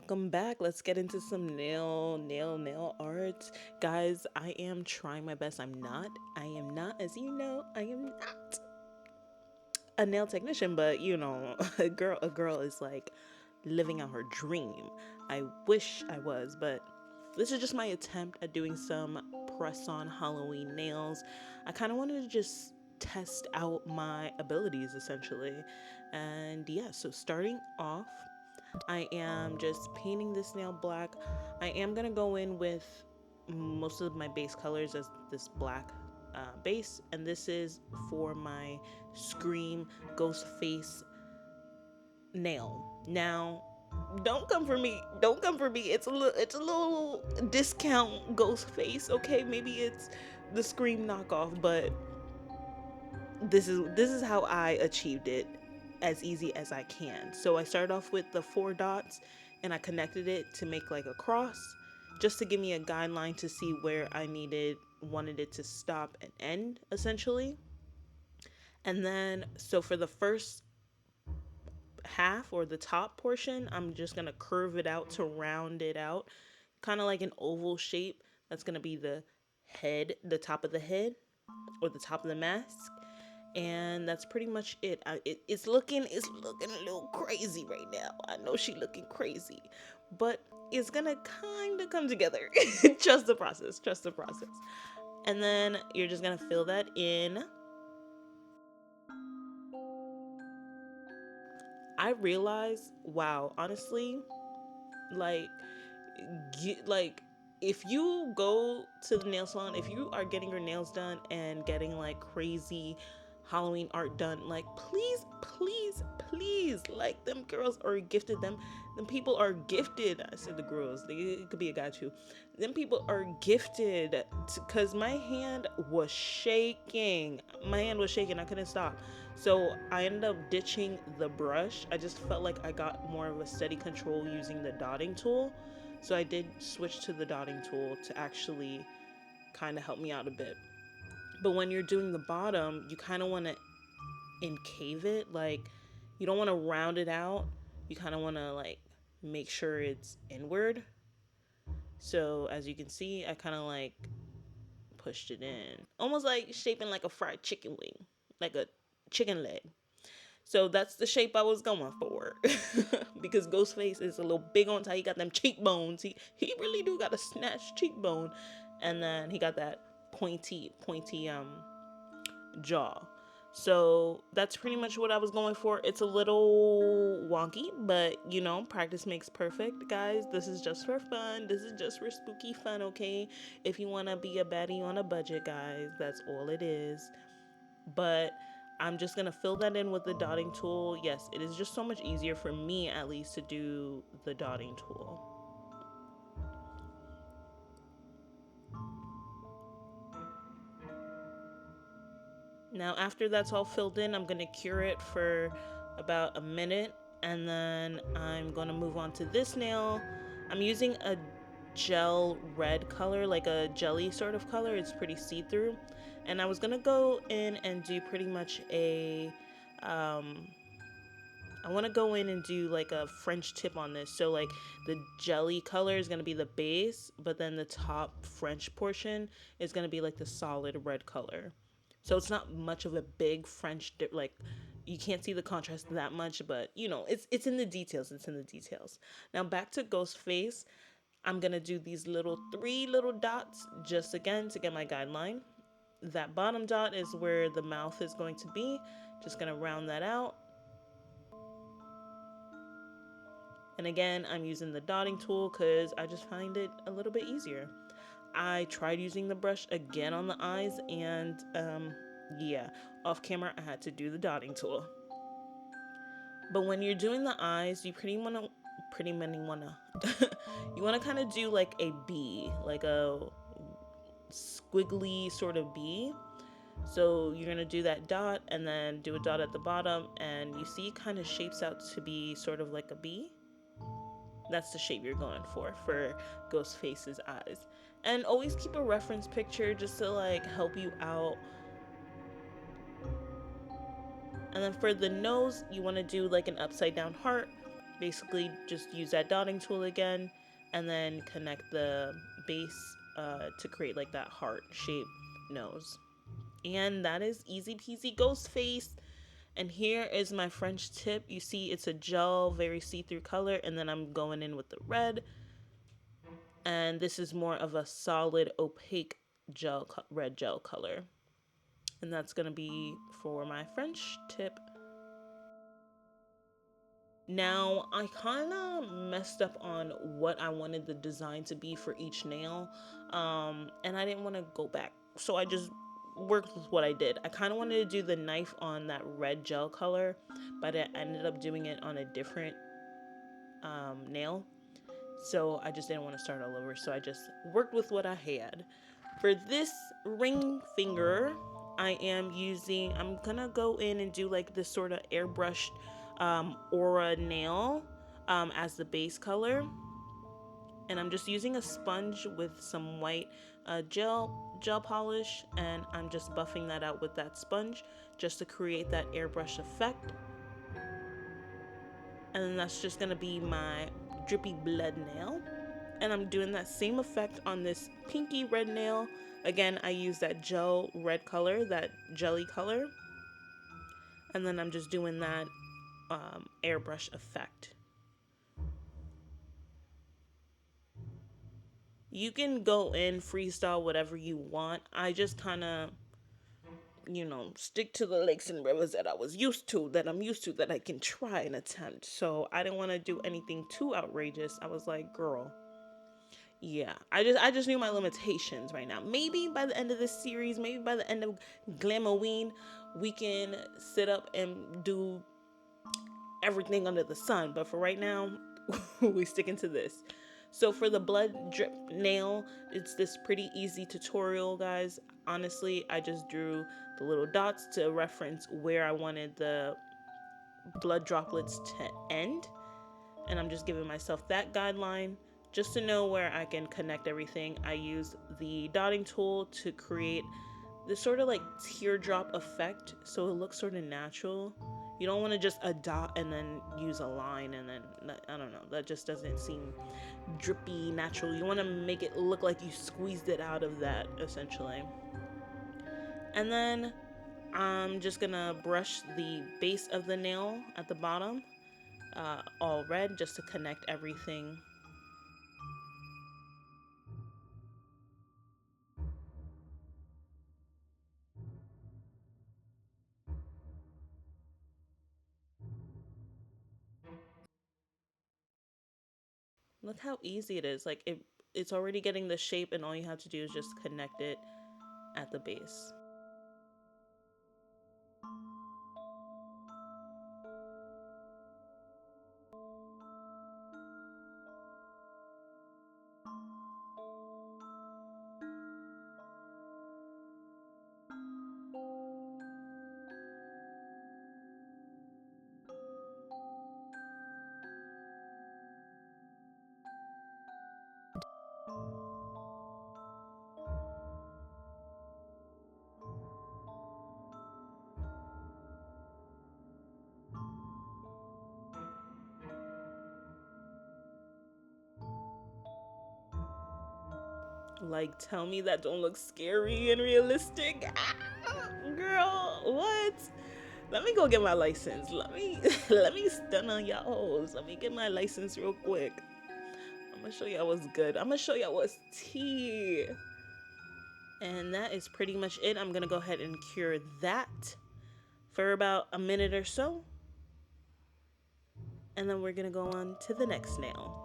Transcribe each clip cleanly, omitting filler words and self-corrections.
welcome back. Let's get into some nail art. Guys, I am trying my best. I am not, as you know, I am not a nail technician, but a girl is like living out her dream. I wish I was, but this is just my attempt at doing some press on Halloween nails. I kind of wanted to just test out my abilities essentially. And yeah, so starting off, I am just painting this nail black. I am going to go in with most of my base colors as this black base, and this is for my Scream Ghostface nail. Now, don't come for me. Don't come for me. It's a little discount Ghostface, okay? Maybe it's the Scream knockoff, but this is how I achieved it as easy as I can. So I started off with the four dots and I connected it to make like a cross just to give me a guideline to see where I wanted it to stop and end essentially. And then so for the first half or the top portion, I'm just going to curve it out to round it out, kind of like an oval shape. That's going to be the head, the top of the head or the top of the mask. And that's pretty much it. It's looking a little crazy right now. I know she looking crazy, but it's gonna kind of come together. Trust the process. Trust the process. And then you're just gonna fill that in. I realize, wow, honestly, like, like if you go to the nail salon, if you are getting your nails done and getting like crazy Halloween art done, like please, like them girls are gifted, them people are gifted. I said the girls, it could be a guy too. Them people are gifted, because my hand was shaking. I couldn't stop. So I ended up ditching the brush. I just felt like I got more of a steady control using the dotting tool. So I did switch to the dotting tool to actually kind of help me out a bit. But when you're doing the bottom, you kind of want to encave it. Like, you don't want to round it out. You kind of want to like make sure it's inward. So as you can see, I kind of like pushed it in, almost like shaping like a fried chicken wing, like a chicken leg. So that's the shape I was going for. Because Ghostface is a little big on top. He got them cheekbones. He really do got a snatched cheekbone. And then he got that pointy jaw. So that's pretty much what I was going for. It's a little wonky, but practice makes perfect, guys. This is just for fun. This is just for spooky fun, okay? If you want to be a baddie on a budget, guys, that's all it is. But I'm just going to fill that in with the dotting tool. Yes, it is just so much easier for me, at least, to do the dotting tool. Now, after that's all filled in, I'm going to cure it for about a minute, and then I'm going to move on to this nail. I'm using a gel red color, like a jelly sort of color. It's pretty see-through. And I was going to go in and do pretty much I want to go in and do like a French tip on this. So like the jelly color is going to be the base, but then the top French portion is going to be like the solid red color. So it's not much of a big French dip, like you can't see the contrast that much, but it's in the details. It's in the details. Now back to Ghostface. I'm going to do these three little dots just again to get my guideline. That bottom dot is where the mouth is going to be. Just going to round that out. And again, I'm using the dotting tool because I just find it a little bit easier. I tried using the brush again on the eyes, and yeah, off camera I had to do the dotting tool. But when you're doing the eyes, you pretty many wanna you wanna kind of do like a B, like a squiggly sort of B. So you're gonna do that dot and then do a dot at the bottom, and you see it kind of shapes out to be sort of like a B. That's the shape you're going for Ghostface's eyes. And always keep a reference picture just to like help you out. And then for the nose, you want to do like an upside down heart. Basically, just use that dotting tool again, and then connect the base to create like that heart shape nose. And that is easy peasy Ghostface. And here is my French tip. You see it's a gel, very see-through color, and then I'm going in with the red. And this is more of a solid opaque red gel color. And that's going to be for my French tip. Now, I kind of messed up on what I wanted the design to be for each nail, and I didn't want to go back. So I just worked with what I did. I kind of wanted to do the knife on that red gel color, but I ended up doing it on a different nail. So I just didn't want to start all over. So I just worked with what I had. For this ring finger, I'm gonna go in and do like this sort of airbrushed aura nail as the base color. And I'm just using a sponge with some white gel polish, and I'm just buffing that out with that sponge just to create that airbrush effect. And then that's just gonna be my drippy blood nail. And I'm doing that same effect on this pinky red nail. Again, I use that gel red color, that jelly color. And then I'm just doing that airbrush effect. You can go in freestyle whatever you want. I just kind of, stick to the lakes and rivers that I'm used to, that I can try and attempt. So I didn't want to do anything too outrageous. I was like, girl, yeah, I just knew my limitations right now. Maybe by the end of this series, maybe by the end of Glamoween, we can sit up and do everything under the sun. But for right now, we sticking to this. So for the blood drip nail, it's this pretty easy tutorial, guys. Honestly, I just drew the little dots to reference where I wanted the blood droplets to end. And I'm just giving myself that guideline just to know where I can connect everything. I use the dotting tool to create this sort of like teardrop effect so it looks sort of natural. You don't want to just a dot and then use a line and then, I don't know, that just doesn't seem drippy natural. You want to make it look like you squeezed it out of that, essentially. And then I'm just gonna brush the base of the nail at the bottom all red just to connect everything. Look how easy it is. Like it's already getting the shape, and all you have to do is just connect it at the base. Like, tell me that don't look scary and realistic. Ah, girl, what? Let me go get my license. Let me stun on y'all hoes. Let me get my license real quick. I'm gonna show y'all what's good. I'm gonna show y'all what's tea. And that is pretty much it. I'm gonna go ahead and cure that for about a minute or so. And then we're gonna go on to the next nail.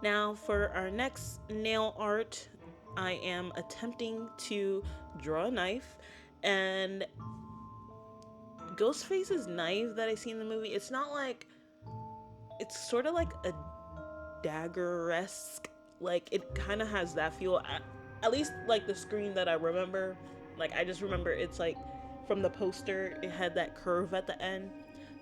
Now for our next nail art, I am attempting to draw a knife, and Ghostface's knife that I see in the movie, it's not like, it's sort of like a dagger-esque, like it kind of has that feel, at least like the screen that I remember. Like I just remember it's like from the poster it had that curve at the end.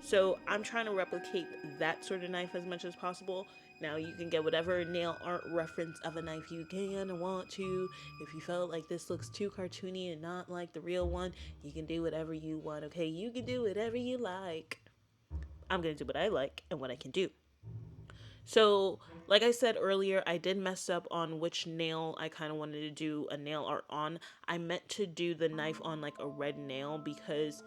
So I'm trying to replicate that sort of knife as much as possible. Now you can get whatever nail art reference of a knife you can and want to. If you felt like this looks too cartoony and not like the real one, you can do whatever you want, okay? You can do whatever you like. I'm gonna do what I like and what I can do. So, like I said earlier, I did mess up on which nail I kind of wanted to do a nail art on. I meant to do the knife on like a red nail because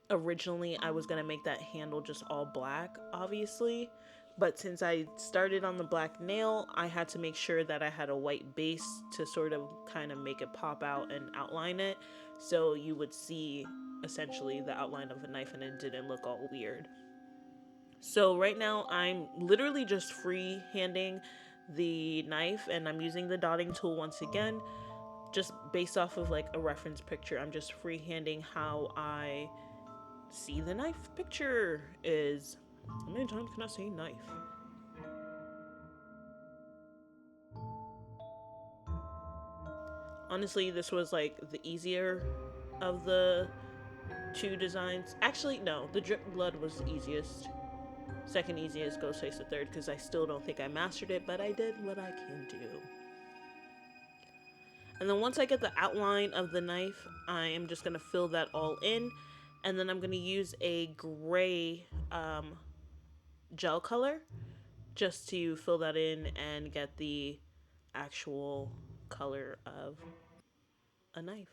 originally I was going to make that handle just all black, obviously. But since I started on the black nail, I had to make sure that I had a white base to sort of kind of make it pop out and outline it. So you would see essentially the outline of a knife and it didn't look all weird. So right now I'm literally just free handing the knife and I'm using the dotting tool once again, just based off of like a reference picture. I'm just freehanding how I see the knife picture is. How many times can I say knife? Honestly, this was like the easier of the two designs. Actually, no, the drip blood was the easiest. Second easiest, Ghostface the third, because I still don't think I mastered it, but I did what I can do. And then once I get the outline of the knife, I am just going to fill that all in. And then I'm going to use a gray gel color just to fill that in and get the actual color of a knife.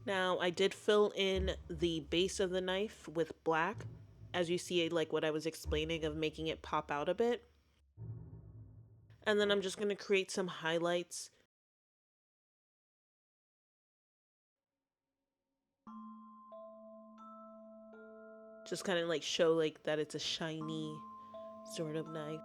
Now, I did fill in the base of the knife with black, as you see, like what I was explaining of making it pop out a bit. And then I'm just going to create some highlights. Just kind of like show like that it's a shiny sort of knife.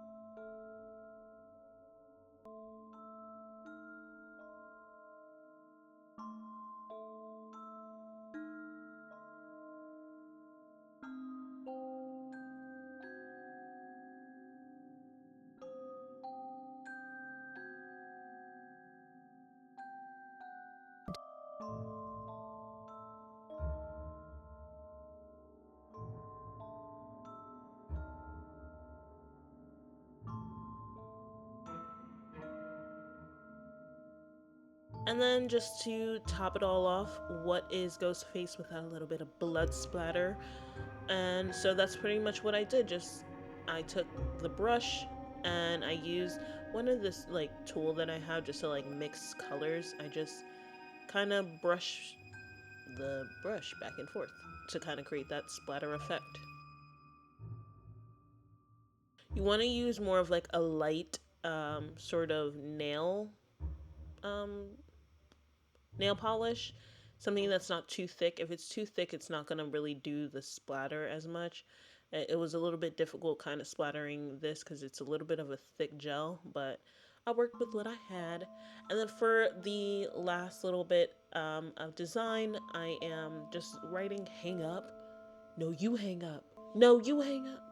And then just to top it all off, what is Ghostface without a little bit of blood splatter? And so that's pretty much what I did. Just I took the brush and I used one of this like tool that I have just to like mix colors. I just kind of brush the brush back and forth to kind of create that splatter effect. You want to use more of like a light sort of um, nail polish, something that's not too thick. If it's too thick, it's not going to really do the splatter as much. It was a little bit difficult kind of splattering this because it's a little bit of a thick gel, but I worked with what I had. And then for the last little bit of design, I am just writing hang up. No, you hang up. No, you hang up.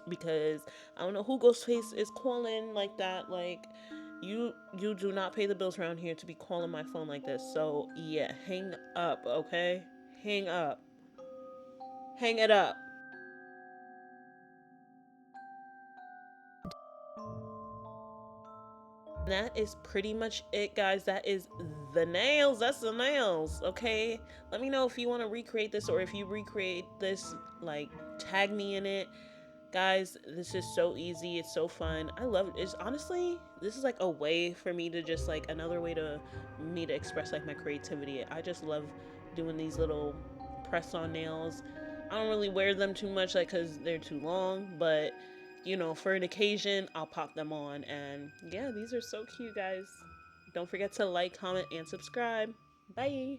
Because I don't know who Ghostface is calling like that. Like, you do not pay the bills around here to be calling my phone like this. So yeah, hang up, okay? Hang up. Hang it up. And that is pretty much it, guys. That is the nails. That's the nails, okay? Let me know if you want to recreate this or if you recreate this, like, tag me in it. Guys, this is so easy. It's so fun. I love it. It's honestly, this is like a way for me to just like another way to me to express like my creativity. I just love doing these little press on nails. I don't really wear them too much like cuz they're too long, but you know, for an occasion, I'll pop them on and yeah, these are so cute, guys. Don't forget to like, comment and subscribe. Bye.